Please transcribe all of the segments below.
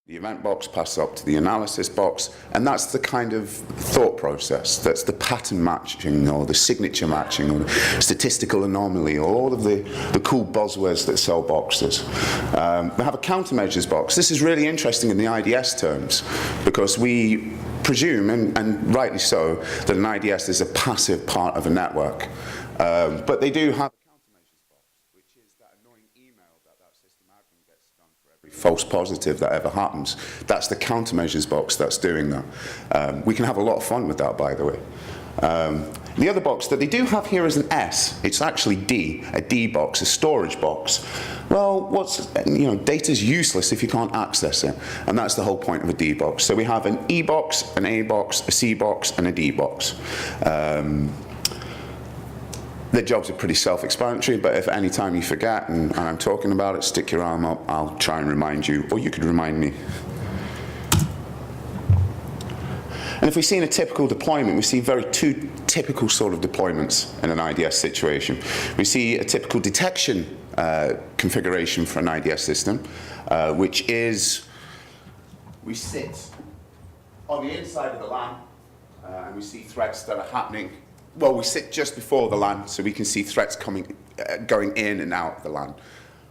The event box passes up to the analysis box, and that's the kind of thought process. That's the pattern matching, or the signature matching, or the statistical anomaly, or all of the cool buzzwords that sell boxes. We have a countermeasures box. This is really interesting in the IDS terms, because we presume, and rightly so, that an IDS is a passive part of a network. But they do have false positive that ever happens. That's the countermeasures box that's doing that. We can have a lot of fun with that, by the way. The other box that they do have here is an S. It's actually D, a D box, a storage box. Well, data's useless if you can't access it, and that's the whole point of a D box. So we have an E box, an A box, a C box, and a D box. Their jobs are pretty self-explanatory, but if any time you forget and I'm talking about it, stick your arm up, I'll try and remind you, or you could remind me. And if we see in a typical deployment, we see two typical sort of deployments in an IDS situation. We see a typical detection configuration for an IDS system, which is, we sit on the inside of the LAN, and we see threats that are happening. Well, we sit just before the LAN, so we can see threats going in and out of the LAN.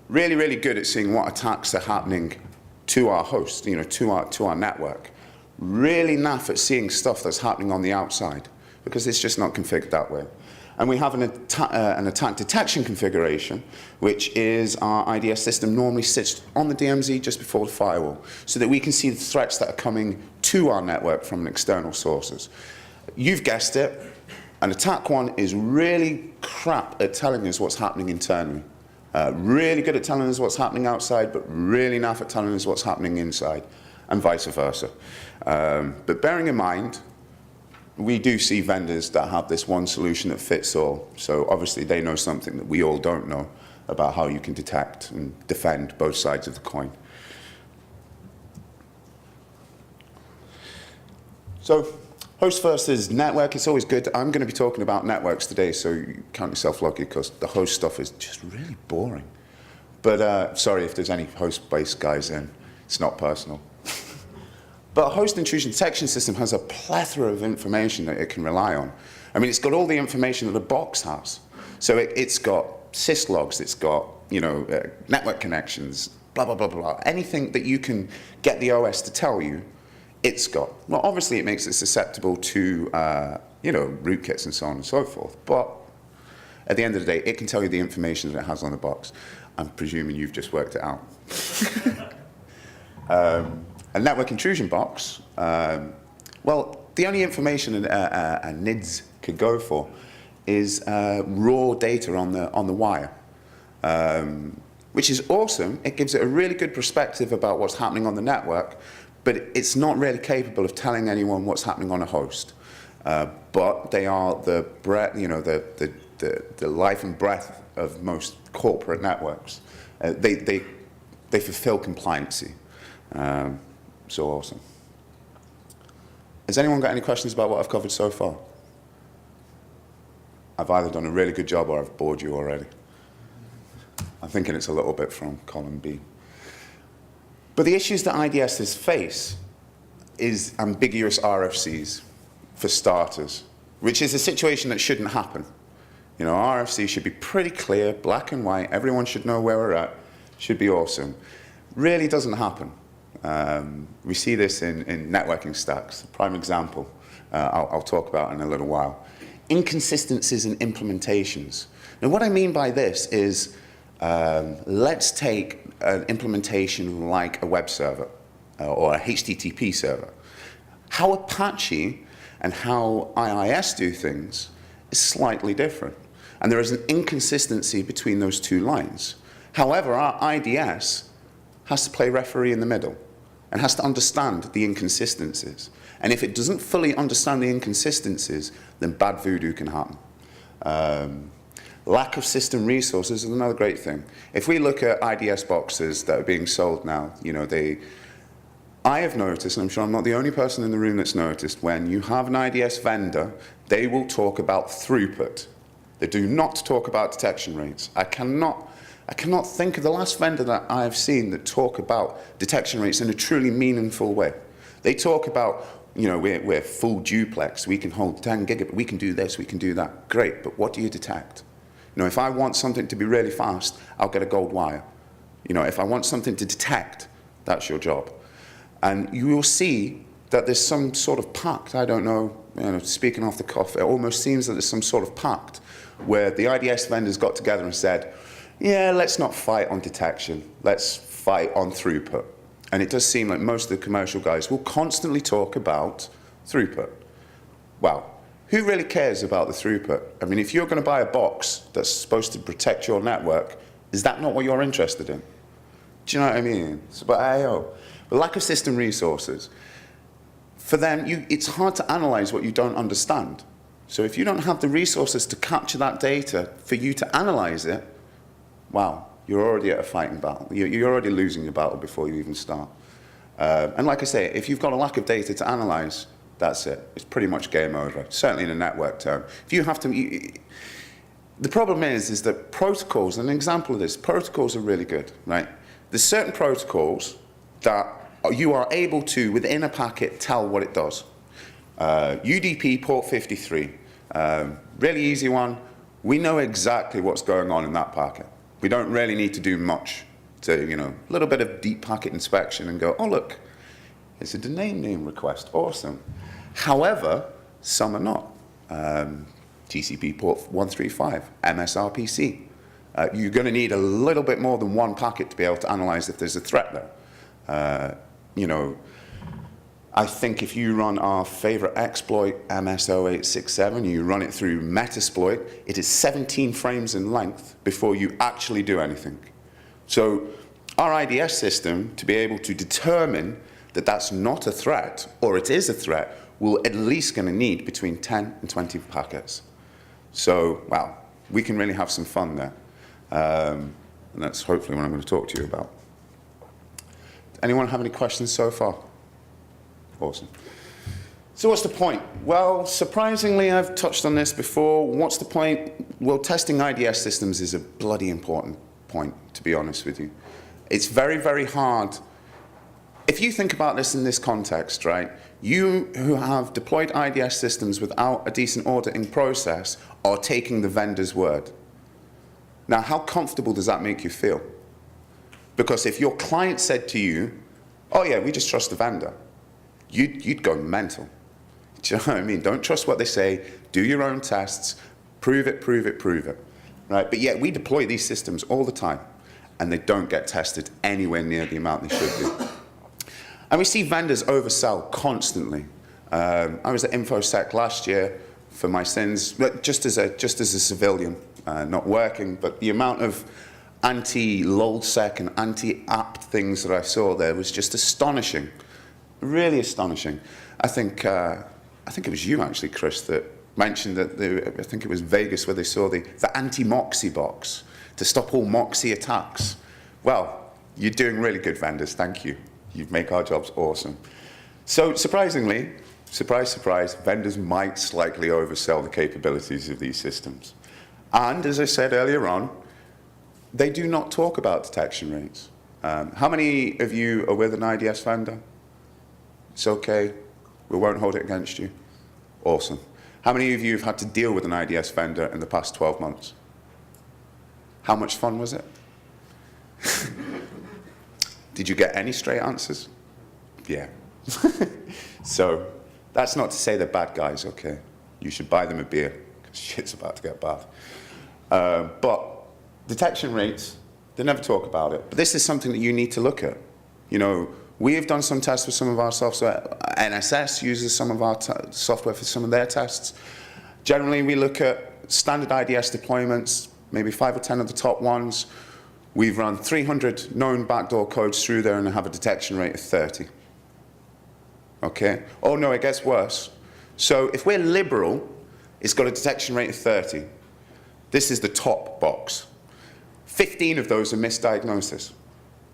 Really, really good at seeing what attacks are happening to our host, to our network. Really naff at seeing stuff that's happening on the outside, because it's just not configured that way. And we have an attack detection configuration, which is our IDS system normally sits on the DMZ just before the firewall, so that we can see the threats that are coming to our network from external sources. You've guessed it. An attack one is really crap at telling us what's happening internally. Really good at telling us what's happening outside, but really naff at telling us what's happening inside, and vice versa. But bearing in mind, we do see vendors that have this one solution that fits all. So obviously they know something that we all don't know about how you can detect and defend both sides of the coin. So, host versus network, it's always good. I'm going to be talking about networks today, so you count yourself lucky, because the host stuff is just really boring. But sorry if there's any host-based guys in. It's not personal. But a host intrusion detection system has a plethora of information that it can rely on. I mean, it's got all the information that a box has. So it's got syslogs, it's got network connections, blah, blah, blah, blah. Anything that you can get the OS to tell you, it's got. Well, obviously it makes it susceptible to, rootkits and so on and so forth. But at the end of the day, it can tell you the information that it has on the box. I'm presuming you've just worked it out. A network intrusion box, well, the only information a NIDS could go for is raw data on the wire, which is awesome. It gives it a really good perspective about what's happening on the network, but it's not really capable of telling anyone what's happening on a host. But they are the breadth, the life and breadth of most corporate networks. They fulfill compliancy. So awesome. Has anyone got any questions about what I've covered so far? I've either done a really good job or I've bored you already. I'm thinking it's a little bit from column B. But the issues that IDSs face is ambiguous RFCs, for starters, which is a situation that shouldn't happen. RFC should be pretty clear, black and white, everyone should know where we're at, should be awesome. Really doesn't happen. We see this in networking stacks. A prime example I'll talk about in a little while. Inconsistencies in implementations. Now what I mean by this is, let's take an implementation like a web server or a HTTP server. How Apache and how IIS do things is slightly different. And there is an inconsistency between those two lines. However, our IDS has to play referee in the middle and has to understand the inconsistencies. And if it doesn't fully understand the inconsistencies, then bad voodoo can happen. Lack of system resources is another great thing. If we look at IDS boxes that are being sold now, I have noticed, and I'm sure I'm not the only person in the room that's noticed, when you have an IDS vendor, they will talk about throughput. They do not talk about detection rates. I cannot I cannot think of the last vendor that I've seen that talk about detection rates in a truly meaningful way. They talk about, you know, we're full duplex, we can hold 10 gigabit, we can do this, we can do that. Great, but what do you detect? You know, if I want something to be really fast, I'll get a gold wire. You know, if I want something to detect, that's your job. And you will see that there's some sort of pact, I don't know, you know, speaking off the cuff, it almost seems that there's some sort of pact where the IDS vendors got together and said, yeah, let's not fight on detection, let's fight on throughput. And it does seem like most of the commercial guys will constantly talk about throughput. Well, who really cares about the throughput? I mean, if you're going to buy a box that's supposed to protect your network, is that not what you're interested in? Do you know what I mean? It's about I/O. The lack of system resources. For them, it's hard to analyze what you don't understand. So if you don't have the resources to capture that data for you to analyze it, wow, you're already at a fighting battle. You're already losing your battle before you even start. And like I say, if you've got a lack of data to analyze, that's it. It's pretty much game over, certainly in a network term. If you have to, the problem is that protocols, an example of this, protocols are really good, right? There's certain protocols that you are able to, within a packet, tell what it does. UDP port 53, really easy one. We know exactly what's going on in that packet. We don't really need to do much to, you know, a little bit of deep packet inspection and go, oh look, it's a domain name request, awesome. However, some are not. TCP port 135, MSRPC. You're going to need a little bit more than one packet to be able to analyze if there's a threat there. You know, I think if you run our favorite exploit, MS0867, you run it through Metasploit, it is 17 frames in length before you actually do anything. So our IDS system, to be able to determine that that's not a threat, or it is a threat, will at least going to need between 10 and 20 packets. So, wow, we can really have some fun there. And that's hopefully what I'm going to talk to you about. Anyone have any questions so far? Awesome. So what's the point? Well, surprisingly, I've touched on this before. What's the point? Well, testing IDS systems is a bloody important point, to be honest with you. It's very, very hard. If you think about this in this context, right, you who have deployed IDS systems without a decent auditing process are taking the vendor's word. Now, how comfortable does that make you feel? Because if your client said to you, oh yeah, we just trust the vendor, you'd go mental. Do you know what I mean? Don't trust what they say, do your own tests, prove it, prove it, prove it. Right? But yet we deploy these systems all the time and they don't get tested anywhere near the amount they should do. And we see vendors oversell constantly. I was at InfoSec last year for my sins, just as a civilian, not working, but the amount of anti-lolsec and anti-apt things that I saw there was just astonishing, really astonishing. I think it was you actually, Chris, that mentioned that I think it was Vegas where they saw the anti-Moxie box to stop all Moxie attacks. Well, you're doing really good, vendors, thank you. You make our jobs awesome. So surprisingly, surprise, surprise, vendors might slightly oversell the capabilities of these systems. And as I said earlier on, they do not talk about detection rates. How many of you are with an IDS vendor? It's okay, we won't hold it against you. Awesome. How many of you have had to deal with an IDS vendor in the past 12 months? How much fun was it? Did you get any straight answers? Yeah. So that's not to say they're bad guys, okay? You should buy them a beer, because shit's about to get bad. But detection rates, they never talk about it. But this is something that you need to look at. You know, we have done some tests with some of our software. NSS uses some of our software for some of their tests. Generally, we look at standard IDS deployments, maybe 5 or 10 of the top ones. We've run 300 known backdoor codes through there and have a detection rate of 30. Okay? Oh no, it gets worse. So if we're liberal, it's got a detection rate of 30. This is the top box. 15 of those are misdiagnosis.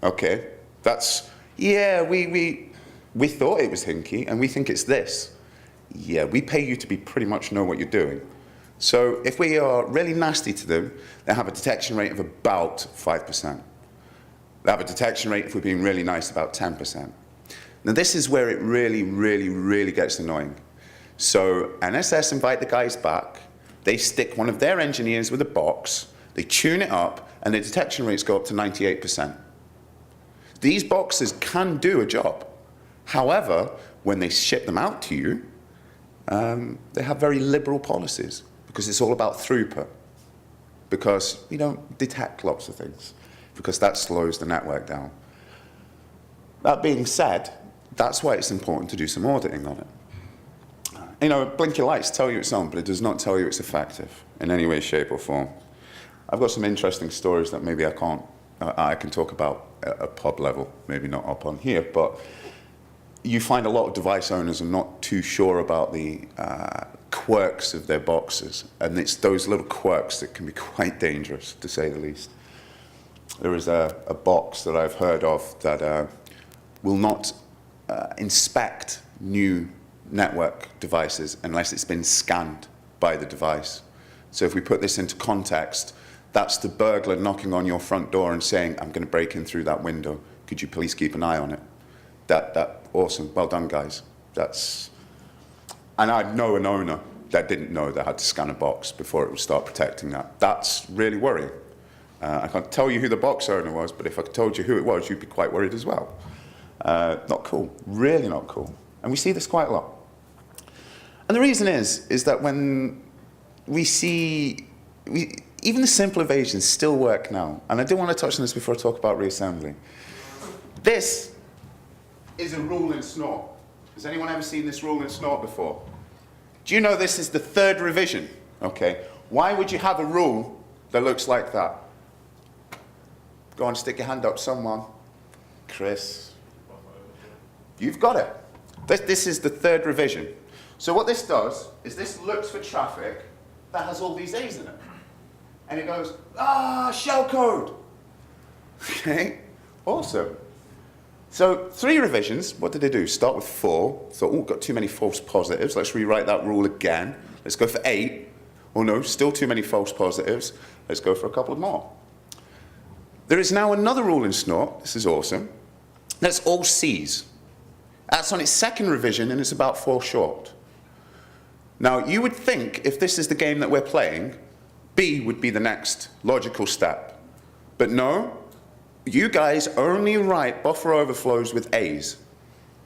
Okay? That's, yeah, we thought it was hinky and we think it's this. Yeah, we pay you to be pretty much know what you're doing. So if we are really nasty to them, they have a detection rate of about 5%. They have a detection rate, if we're being really nice, about 10%. Now this is where it really, really, really gets annoying. So NSS invite the guys back, they stick one of their engineers with a box, they tune it up, and the detection rates go up to 98%. These boxes can do a job. However, when they ship them out to you, they have very liberal policies because it's all about throughput. Because you don't detect lots of things, because that slows the network down. That being said, that's why it's important to do some auditing on it. You know, blink your lights tell you it's on, but it does not tell you it's effective in any way, shape, or form. I've got some interesting stories that maybe I can talk about at a pod level, maybe not up on here, but you find a lot of device owners are not too sure about the quirks of their boxes, and it's those little quirks that can be quite dangerous, to say the least. There is a box that I've heard of that will not inspect new network devices unless it's been scanned by the device. So if we put this into context, that's the burglar knocking on your front door and saying, I'm going to break in through that window. Could you please keep an eye on it? Awesome. Well done, guys. And I know an owner that didn't know they had to scan a box before it would start protecting that. That's really worrying. I can't tell you who the box owner was, but if I told you who it was, you'd be quite worried as well. Not cool. Really not cool. And we see this quite a lot. And the reason is that when we see, even the simple evasions still work now. And I do want to touch on this before I talk about reassembly. This is a rule in snort. Has anyone ever seen this rule in snort before? Do you know this is the 3rd revision? Okay. Why would you have a rule that looks like that? Go on, stick your hand up, someone. Chris. You've got it. This is the 3rd revision. So what this does is this looks for traffic that has all these A's in it. And it goes, shellcode. Okay, awesome. So 3 revisions, what did they do? Start with 4. Thought, got too many false positives. Let's rewrite that rule again. Let's go for 8. Oh no, still too many false positives. Let's go for a couple more. There is now another rule in snort. This is awesome. That's all C's. That's on its 2nd revision, and it's about 4 short. Now, you would think if this is the game that we're playing, B would be the next logical step. But no, you guys only write buffer overflows with A's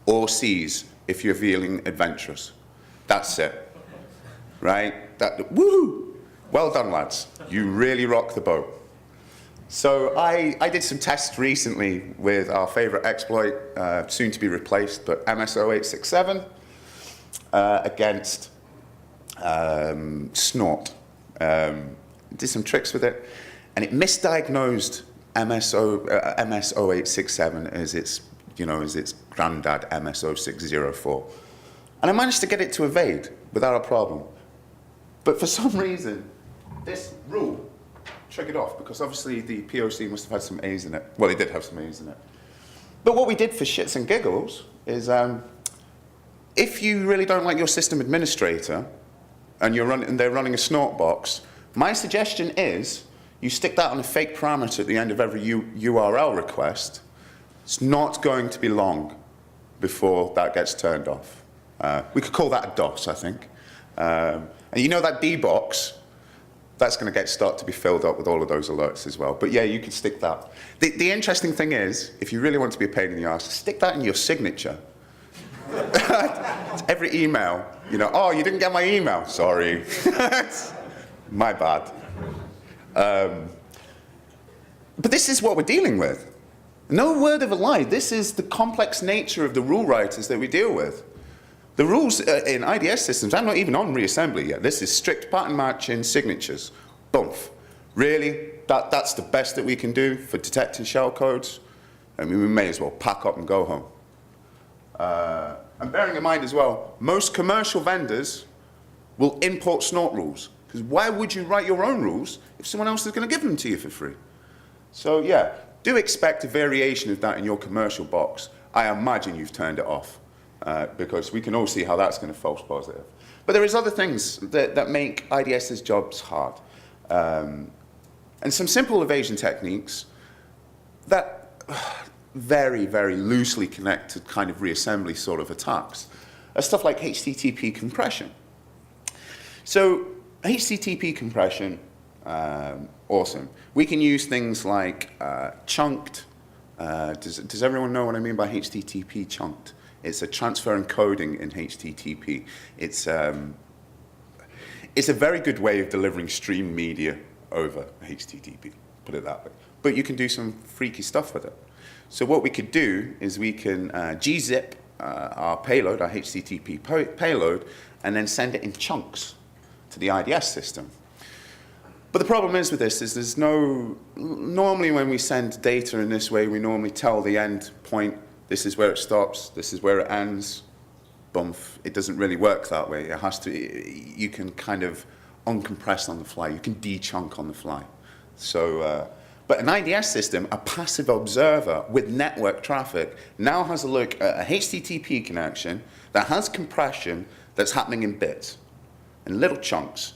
or C's if you're feeling adventurous. That's it. Right? Woo! Well done, lads. You really rock the boat. So I did some tests recently with our favorite exploit, soon to be replaced, but MS0867 against snort. Did some tricks with it, and it misdiagnosed MS0867 as its granddad MS0604. And I managed to get it to evade without a problem. But for some reason, this rule triggered off, because obviously the POC must have had some A's in it. Well, it did have some A's in it. But what we did for shits and giggles is, if you really don't like your system administrator and they're running a snort box, my suggestion is you stick that on a fake parameter at the end of every URL request. It's not going to be long before that gets turned off. We could call that a DOS, I think. And you know that D box, that's going to start to be filled up with all of those alerts as well. But yeah, you could stick that. The interesting thing is, if you really want to be a pain in the arse, stick that in your signature. Every email, oh, you didn't get my email. Sorry. My bad. But this is what we're dealing with. No word of a lie. This is the complex nature of the rule writers that we deal with. The rules in IDS systems, I'm not even on reassembly yet. This is strict pattern matching signatures. Boomf. Really? That's the best that we can do for detecting shellcodes? I mean, we may as well pack up and go home. And bearing in mind as well, most commercial vendors will import snort rules. Because why would you write your own rules if someone else is going to give them to you for free? So yeah, do expect a variation of that in your commercial box. I imagine you've turned it off, because we can all see how that's going to false positive. But there is other things that make IDS's jobs hard. And some simple evasion techniques that very, very loosely connect to kind of reassembly sort of attacks are stuff like HTTP compression. So HTTP compression, awesome. We can use things like chunked. Does everyone know what I mean by HTTP chunked? It's a transfer encoding in HTTP. It's a very good way of delivering stream media over HTTP, put it that way. But you can do some freaky stuff with it. So what we could do is we can gzip our payload, our HTTP payload, and then send it in chunks to the IDS system. But the problem is with this is there's no, normally when we send data in this way, we normally tell the end point, this is where it stops, this is where it ends, bump. It doesn't really work that way. It has to, you can kind of uncompress on the fly, you can de-chunk on the fly. So, but an IDS system, a passive observer with network traffic, now has a look at a HTTP connection that has compression that's happening in bits, in little chunks.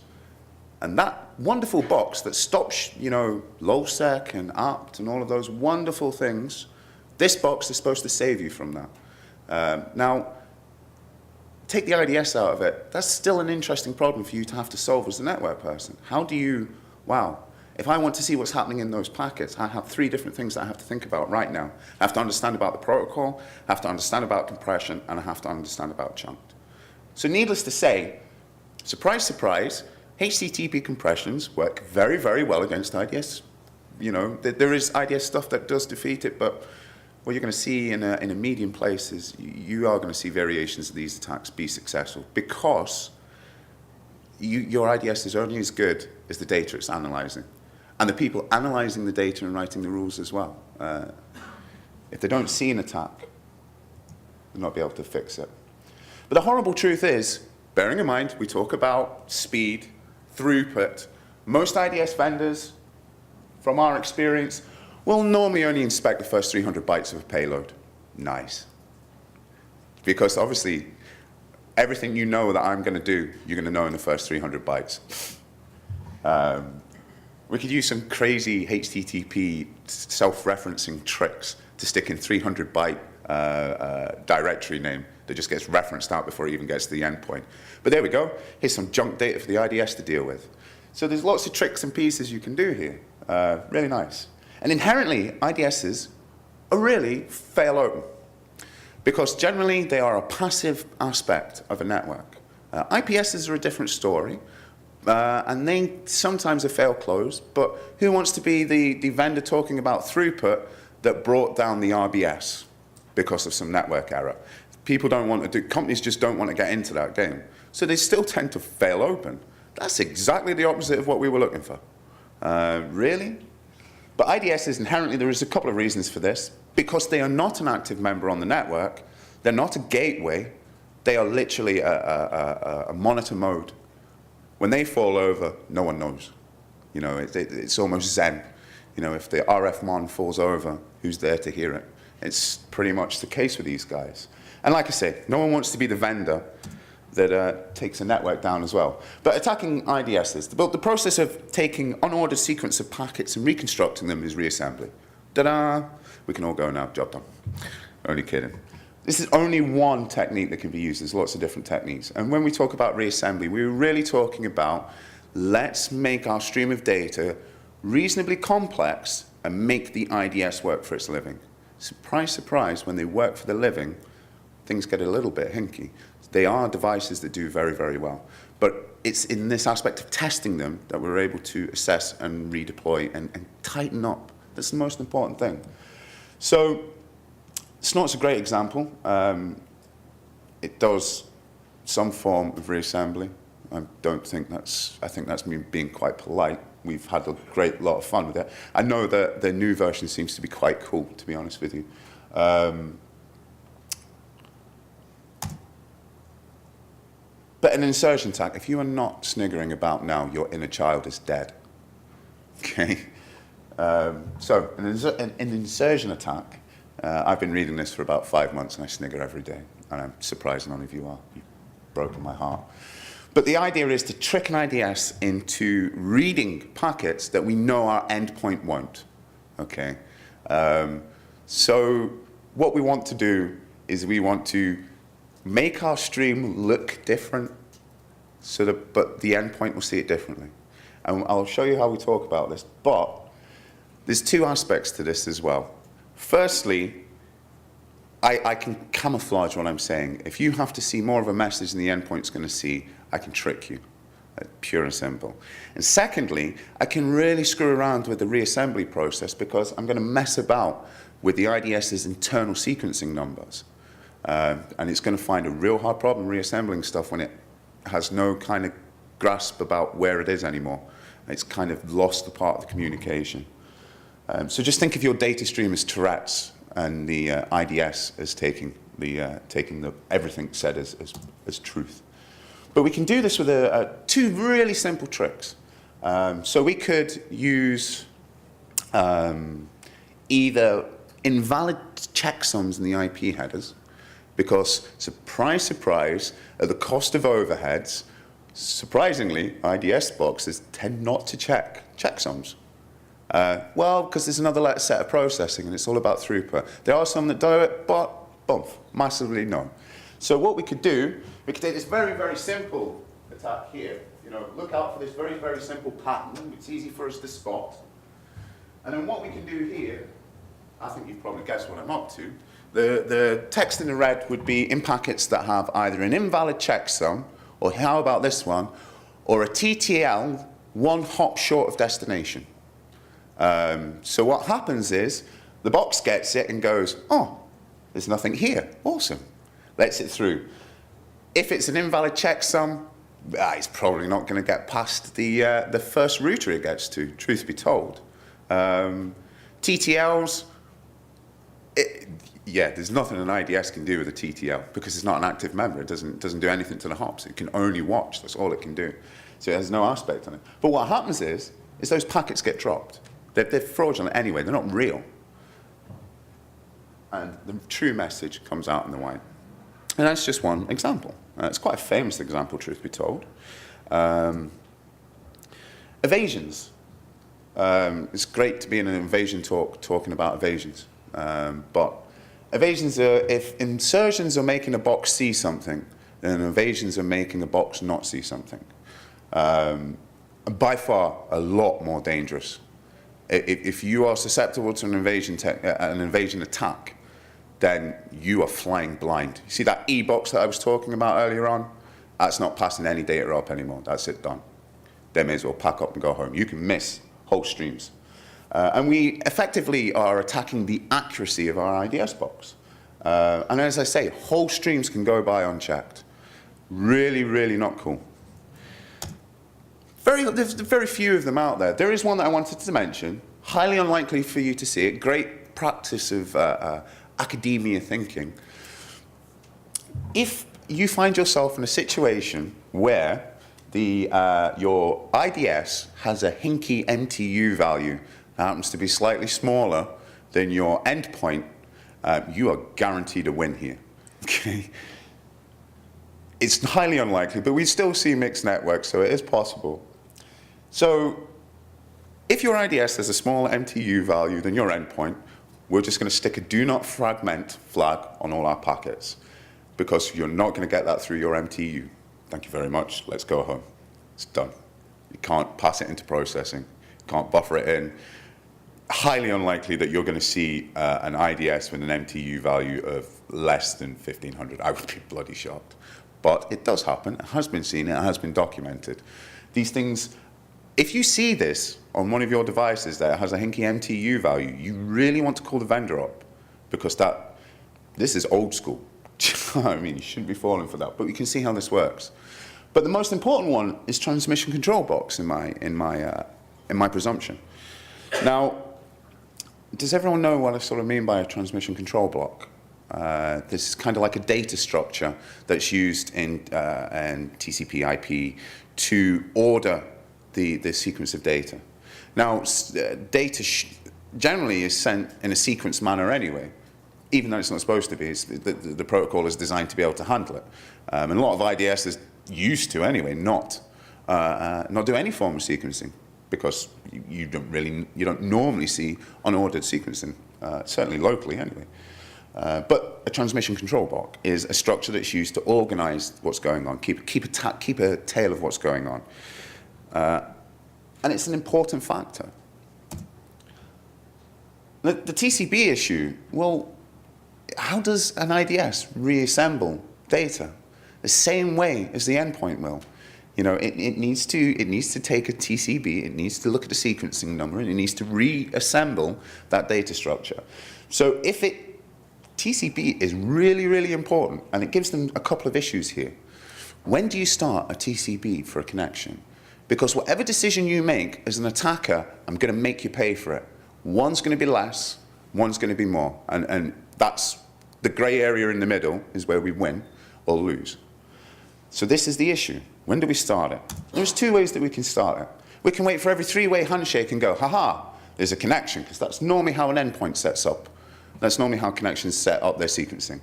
And that wonderful box that stops, you know, lowsec and apt and all of those wonderful things, this box is supposed to save you from that. Now, take the IDS out of it, that's still an interesting problem for you to have to solve as a network person. How do you, wow, if I want to see what's happening in those packets, I have 3 different things that I have to think about right now. I have to understand about the protocol, I have to understand about compression, and I have to understand about chunked. So needless to say, surprise, surprise, HTTP compressions work very, very well against IDS. You know, there is IDS stuff that does defeat it, but what you're going to see in a medium place is you are going to see variations of these attacks be successful because your IDS is only as good as the data it's analyzing. And the people analyzing the data and writing the rules as well. If they don't see an attack, they'll not be able to fix it. But the horrible truth is, bearing in mind, we talk about speed, throughput. Most IDS vendors, from our experience, will normally only inspect the first 300 bytes of a payload. Nice. Because obviously, everything you know that I'm going to do, you're going to know in the first 300 bytes. We could use some crazy HTTP self-referencing tricks to stick in 300 byte directory name that just gets referenced out before it even gets to the endpoint. But there we go. Here's some junk data for the IDS to deal with. So there's lots of tricks and pieces you can do here. Really nice. And inherently, IDSs are really fail open because generally they are a passive aspect of a network. IPSs are a different story. And they sometimes are fail closed, but who wants to be the vendor talking about throughput that brought down the RBS because of some network error? People don't want to do, companies just don't want to get into that game. So they still tend to fail open. That's exactly the opposite of what we were looking for. Really? But IDSs inherently, there is a couple of reasons for this. Because they are not an active member on the network, they're not a gateway, they are literally a monitor mode. When they fall over, no one knows. You know, it's almost Zen. You know, if the RF mon falls over, who's there to hear it? It's pretty much the case with these guys. And like I say, no one wants to be the vendor that takes a network down as well. But attacking IDSs, the process of taking unordered sequence of packets and reconstructing them is reassembly. Ta-da! We can all go now, job done. Only kidding. This is only one technique that can be used. There's lots of different techniques. And when we talk about reassembly, we're really talking about let's make our stream of data reasonably complex and make the IDS work for its living. Surprise, surprise, when they work for the living, things get a little bit hinky. They are devices that do very, very well. But it's in this aspect of testing them that we're able to assess and redeploy and tighten up. That's the most important thing. So Snort's a great example. It does some form of reassembly. I think that's me being quite polite. We've had a great lot of fun with it. I know that the new version seems to be quite cool, to be honest with you. But an insertion attack, if you are not sniggering about now, your inner child is dead. Okay? So an insertion attack, I've been reading this for about 5 months and I snigger every day. And I'm surprised none of you are. You've broken my heart. But the idea is to trick an IDS into reading packets that we know our endpoint won't. Okay. So what we want to do is we want to make our stream look different, but the endpoint will see it differently. And I'll show you how we talk about this. But there's two aspects to this as well. Firstly, I can camouflage what I'm saying. If you have to see more of a message than the endpoint's going to see, I can trick you, pure and simple. And secondly, I can really screw around with the reassembly process because I'm going to mess about with the IDS's internal sequencing numbers. And it's going to find a real hard problem reassembling stuff when it has no kind of grasp about where it is anymore. It's kind of lost the part of the communication. So just think of your data stream as Tourette's and the IDS as taking everything said as truth. But we can do this with two really simple tricks. So we could use either invalid checksums in the IP headers, because surprise, surprise, at the cost of overheads, surprisingly, IDS boxes tend not to check checksums. Well, because there's another set of processing, and it's all about throughput. There are some that do it, but both, massively no. So what we could do, we could take this very, very simple attack here. Look out for this very, very simple pattern. It's easy for us to spot. And then what we can do here, I think you've probably guessed what I'm up to. The text in the red would be in packets that have either an invalid checksum, or how about this one, or a TTL one hop short of destination. So what happens is the box gets it and goes, oh, there's nothing here. Awesome. Lets it through. If it's an invalid checksum, it's probably not going to get past the first router it gets to, truth be told. TTLs, there's nothing an IDS can do with a TTL because it's not an active member. It doesn't do anything to the hops. It can only watch. That's all it can do. So it has no aspect on it. But what happens is those packets get dropped. They're fraudulent anyway. They're not real. And the true message comes out in the white. And that's just one example. It's quite a famous example, truth be told. Evasions. It's great to be in an evasion talk talking about evasions. But evasions are, if insertions are making a box see something, then evasions are making a box not see something. By far, a lot more dangerous. If you are susceptible to an evasion attack, then you are flying blind. You see that E box that I was talking about earlier on? That's not passing any data up anymore. That's it, done. They may as well pack up and go home. You can miss whole streams. And we effectively are attacking the accuracy of our IDS box. And as I say, whole streams can go by unchecked. Really, really not cool. There's very few of them out there. There is one that I wanted to mention. Highly unlikely for you to see it. Great practice of academia thinking. If you find yourself in a situation where your IDS has a hinky MTU value that happens to be slightly smaller than your endpoint, you are guaranteed a win here. Okay? It's highly unlikely, but we still see mixed networks, so it is possible. So if your IDS has a smaller MTU value than your endpoint, we're just going to stick a do not fragment flag on all our packets because you're not going to get that through your MTU. Thank you very much. Let's go home. It's done. You can't pass it into processing. You can't buffer it in. Highly unlikely that you're going to see an IDS with an MTU value of less than 1,500. I would be bloody shocked. But it does happen. It has been seen. It has been documented. These things, if you see this on one of your devices that has a hinky MTU value, you really want to call the vendor up because this is old school. I mean, you shouldn't be falling for that. But we can see how this works. But the most important one is transmission control box in my presumption. Now, does everyone know what I sort of mean by a transmission control block? This is kind of like a data structure that's used in TCP/IP to order the sequence of data. Now, data generally is sent in a sequenced manner anyway, even though it's not supposed to be. The protocol is designed to be able to handle it. And a lot of IDSs used to anyway, not do any form of sequencing, because you don't normally see unordered sequencing, certainly locally anyway. But a transmission control block is a structure that's used to organize what's going on, keep a tail of what's going on. And it's an important factor. The TCB issue, well, how does an IDS reassemble data? The same way as the endpoint will. You know, it needs to take a TCB, it needs to look at the sequencing number, and it needs to reassemble that data structure. So TCB is really, really important, and it gives them a couple of issues here. When do you start a TCB for a connection? Because whatever decision you make as an attacker, I'm going to make you pay for it. One's going to be less, one's going to be more. And that's the gray area in the middle is where we win or lose. So this is the issue. When do we start it? There's two ways that we can start it. We can wait for every three-way handshake and go, ha-ha, there's a connection, because that's normally how an endpoint sets up. That's normally how connections set up their sequencing,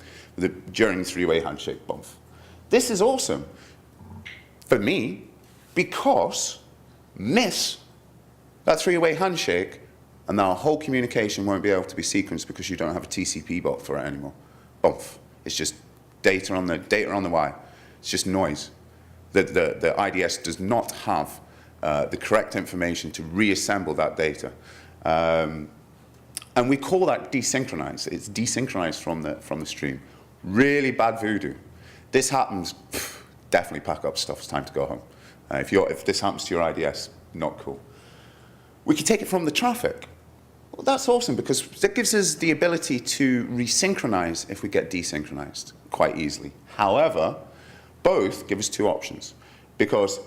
during the three-way handshake bump. This is awesome for me, because miss that three-way handshake, and our whole communication won't be able to be sequenced because you don't have a TCP bot for it anymore. Bump. It's just data on the wire. It's just noise. The IDS does not have the correct information to reassemble that data. And we call that desynchronized. It's desynchronized from the stream. Really bad voodoo. This happens, definitely pack up stuff. It's time to go home. If this happens to your IDS, not cool. We can take it from the traffic. Well, that's awesome, because that gives us the ability to resynchronize if we get desynchronized quite easily. However, both give us two options, because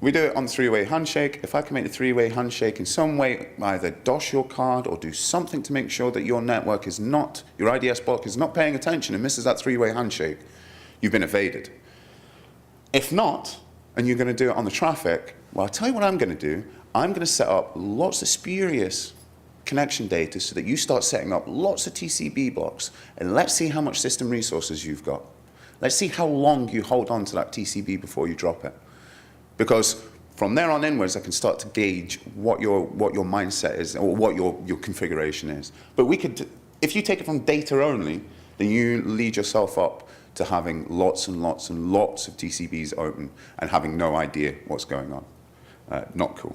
we do it on the three-way handshake. If I can make the three-way handshake in some way, either DOS your card or do something to make sure that your network is not, your IDS block is not paying attention and misses that three-way handshake, you've been evaded. If not, and you're going to do it on the traffic, well, I'll tell you what I'm going to do. I'm going to set up lots of spurious connection data so that you start setting up lots of TCB blocks, and let's see how much system resources you've got. Let's see how long you hold on to that TCB before you drop it. Because from there on inwards, I can start to gauge what your mindset is, or what your configuration is. But we could, if you take it from data only, then you lead yourself up to having lots and lots and lots of TCBs open and having no idea what's going on. Not cool.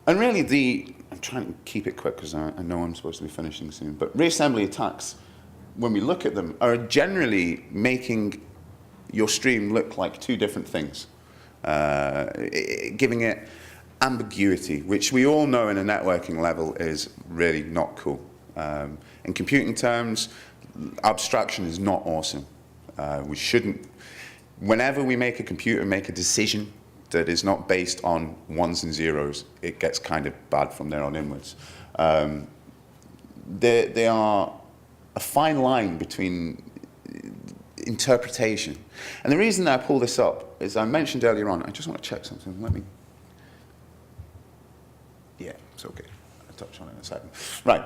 And really, I'm trying to keep it quick because I know I'm supposed to be finishing soon, but reassembly attacks, when we look at them, are generally making your stream look like two different things, giving it ambiguity, which we all know in a networking level is really not cool. In computing terms, abstraction is not awesome. We shouldn't, whenever we make a computer make a decision that is not based on ones and zeros, it gets kind of bad from there on inwards. They are a fine line between interpretation. And the reason that I pull this up is I mentioned earlier on, I just want to check something. Let me, yeah, it's okay. I'll touch on it in a second. Right,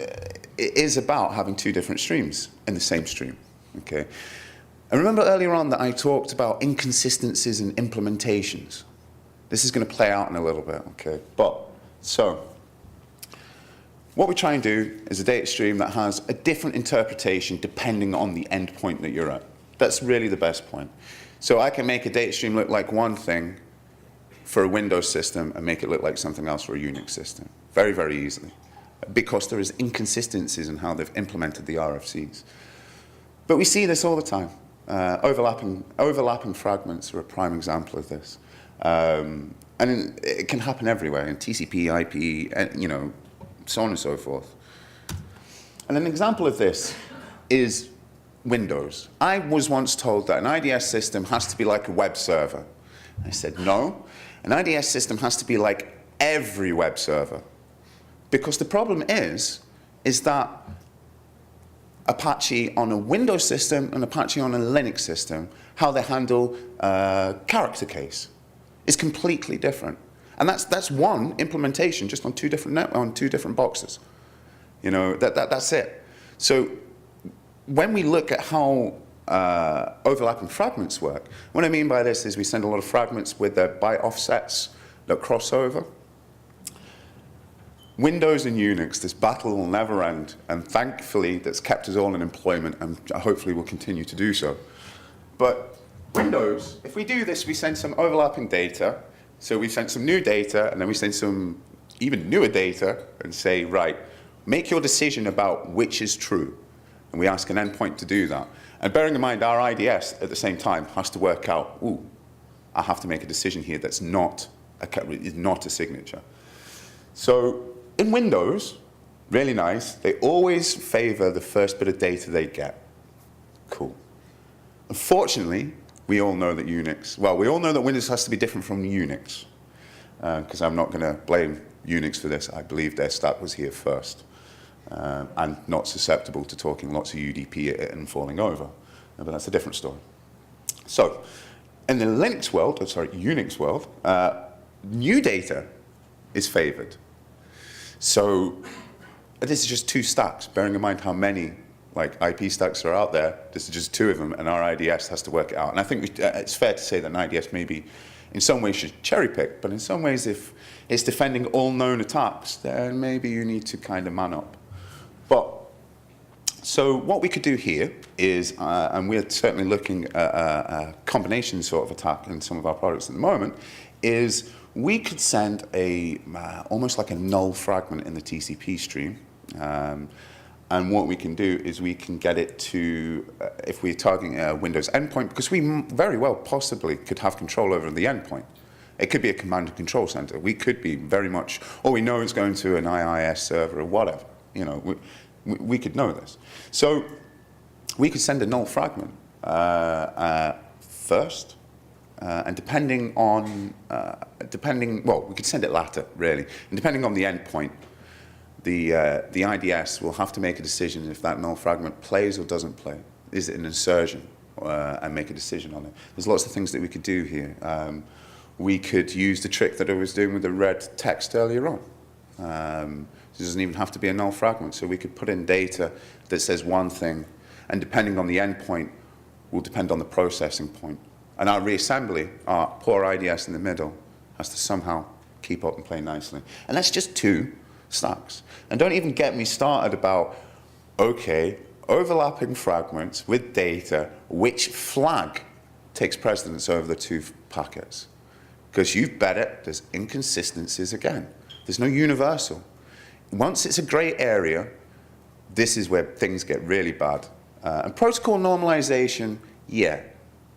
it is about having two different streams in the same stream, okay? And remember earlier on that I talked about inconsistencies in implementations. This is going to play out in a little bit, okay? So, what we try and do is a data stream that has a different interpretation depending on the endpoint that you're at. That's really the best point. So I can make a data stream look like one thing for a Windows system and make it look like something else for a Unix system. Very, very easily. Because there is inconsistencies in how they've implemented the RFCs. But we see this all the time. Overlapping fragments are a prime example of this. And it can happen everywhere, in TCP, IP, and, you know, so on and so forth. And an example of this is Windows. I was once told that an IDS system has to be like a web server. I said, no, an IDS system has to be like every web server. Because the problem is that Apache on a Windows system and Apache on a Linux system, how they handle character case is completely different. And that's one implementation just on two different boxes. You know, that's it. So when we look at how overlapping fragments work. What I mean by this is we send a lot of fragments with their byte offsets that cross over. Windows and Unix, this battle will never end, and thankfully that's kept us all in employment, and hopefully will continue to do so. But Windows, if we do this, we send some overlapping data. So we send some new data, and then we send some even newer data, and say, right, make your decision about which is true. And we ask an endpoint to do that. And bearing in mind, our IDS at the same time has to work out, ooh, I have to make a decision here that's not a signature. So in Windows, really nice, they always favor the first bit of data they get. Cool. Unfortunately, we all know that we all know that Windows has to be different from Unix, because I'm not going to blame Unix for this. I believe their stack was here first, and not susceptible to talking lots of UDP at it and falling over. But that's a different story. So in the Unix world, new data is favored. So this is just two stacks, bearing in mind how many IP stacks are out there. This is just two of them, and our IDS has to work it out. And I think it's fair to say that an IDS maybe in some ways should cherry pick, but in some ways if it's defending all known attacks, then maybe you need to kind of man up. So what we could do here is, and we're certainly looking at a combination sort of attack in some of our products at the moment, is we could send almost like a null fragment in the TCP stream. And what we can do is we can get it to, if we're targeting a Windows endpoint, because we very well possibly could have control over the endpoint. It could be a command and control center. We could be very much, or we know it's going to an IIS server or whatever. We could know this. So we could send a null fragment first, and depending on, we could send it later, really. And depending on the endpoint, the IDS will have to make a decision if that null fragment plays or doesn't play. Is it an insertion? And make a decision on it. There's lots of things that we could do here. We could use the trick that I was doing with the red text earlier on. It doesn't even have to be a null fragment. So we could put in data that says one thing, and depending on the endpoint, will depend on the processing point. And our reassembly, our poor IDS in the middle, has to somehow keep up and play nicely. And that's just two stacks. And don't even get me started about, okay, overlapping fragments with data, which flag takes precedence over the two packets? Because you've bet it, there's inconsistencies again. There's no universal. Once it's a gray area, this is where things get really bad. And protocol normalization, yeah.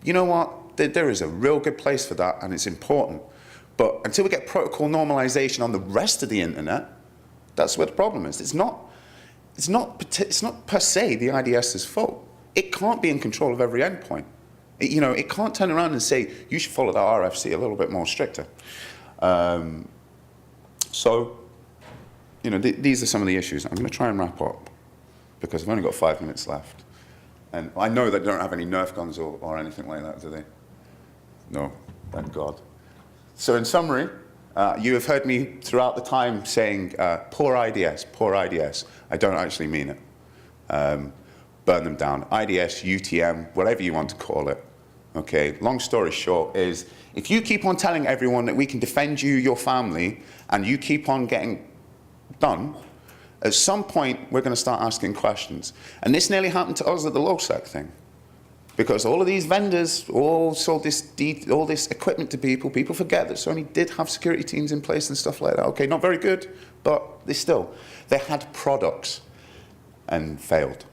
You know what? There is a real good place for that, and it's important. But until we get protocol normalization on the rest of the internet, that's where the problem is. It's not per se the IDS's fault. It can't be in control of every endpoint. It can't turn around and say, you should follow that RFC a little bit more stricter. These are some of the issues. I'm going to try and wrap up because I've only got 5 minutes left. And I know they don't have any Nerf guns or anything like that, do they? No, thank God. So in summary, you have heard me throughout the time saying, poor IDS, poor IDS. I don't actually mean it. Burn them down. IDS, UTM, whatever you want to call it. Okay, long story short is, if you keep on telling everyone that we can defend you, your family, and you keep on getting done, at some point we're going to start asking questions. And this nearly happened to us at the LowSec thing. Because all of these vendors all sold all this equipment to people. People forget that Sony did have security teams in place and stuff like that. Okay, not very good, but they had products and failed.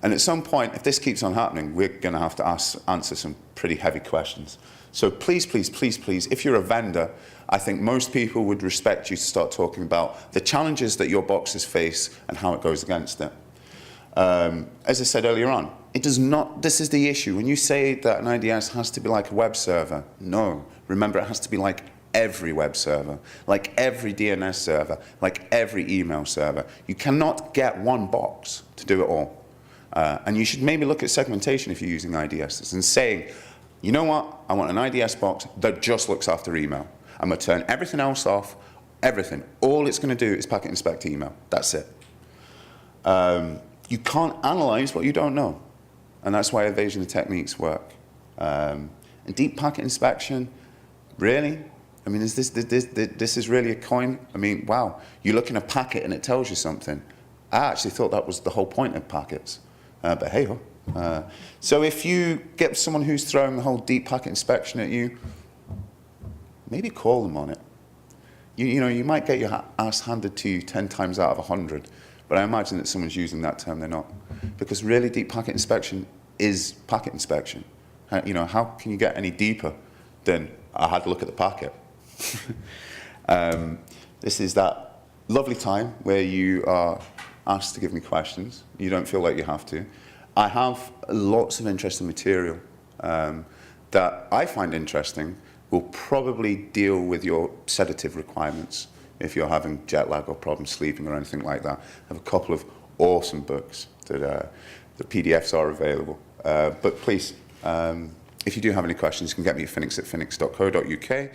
And at some point, if this keeps on happening, we're going to have to answer some pretty heavy questions. So please, please, please, please, if you're a vendor, I think most people would respect you to start talking about the challenges that your boxes face and how it goes against it. As I said earlier on, this is the issue. When you say that an IDS has to be like a web server, no. Remember, it has to be like every web server, like every DNS server, like every email server. You cannot get one box to do it all. And you should maybe look at segmentation if you're using IDSs and saying, you know what, I want an IDS box that just looks after email. I'm going to turn everything else off, everything. All it's going to do is packet inspect email. That's it. You can't analyze what you don't know. And that's why evasion techniques work. And deep packet inspection, really? I mean, is this is really a coin? I mean, wow, you look in a packet and it tells you something. I actually thought that was the whole point of packets, but hey-ho. So if you get someone who's throwing the whole deep packet inspection at you, maybe call them on it. You know, you might get your ass handed to you 10 times out of 100, but I imagine that someone's using that term, they're not. Because really deep packet inspection is packet inspection. You know, how can you get any deeper than I had a look at the packet? This is that lovely time where you are asked to give me questions. You don't feel like you have to. I have lots of interesting material that I find interesting, will probably deal with your sedative requirements if you're having jet lag or problems sleeping or anything like that. I have a couple of awesome books that the PDFs are available. But please, if you do have any questions, you can get me at phoenix@phoenix.co.uk.